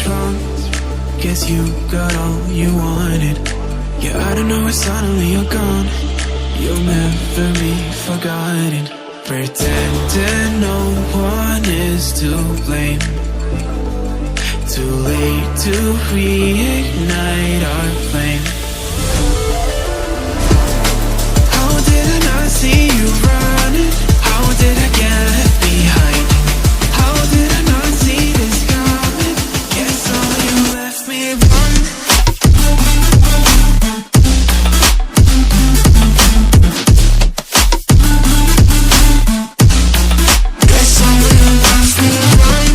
what's wrong. Guess you got all you wanted. Yeah, I don't know why suddenly you're gone. You'll never be forgotten. Pretending no one is to blame. Too late to reignite our flame. How did I not see you running? How did I get left behind? How did I not see this coming? Guess all you left me run. Guess all you left me run.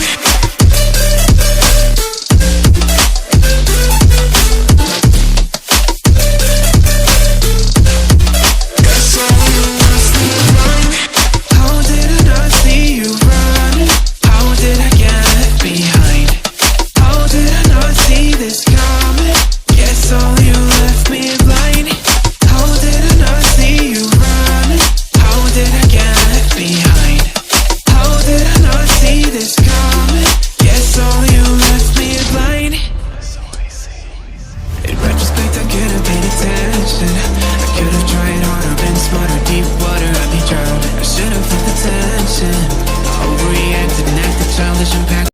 Guess all you left me run. How did I not see you running? How did I get left behind? How did I not see this coming? Guess all you left me blind. How did I not see you running? How did I get left behind? How did I not see this coming? Guess all you left me blind. In retrospect, I could have paid attention. I could have tried harder, been smarter. Deep water, I'd be drowned. I should have felt the tension. I overreacted and acted childish and packed.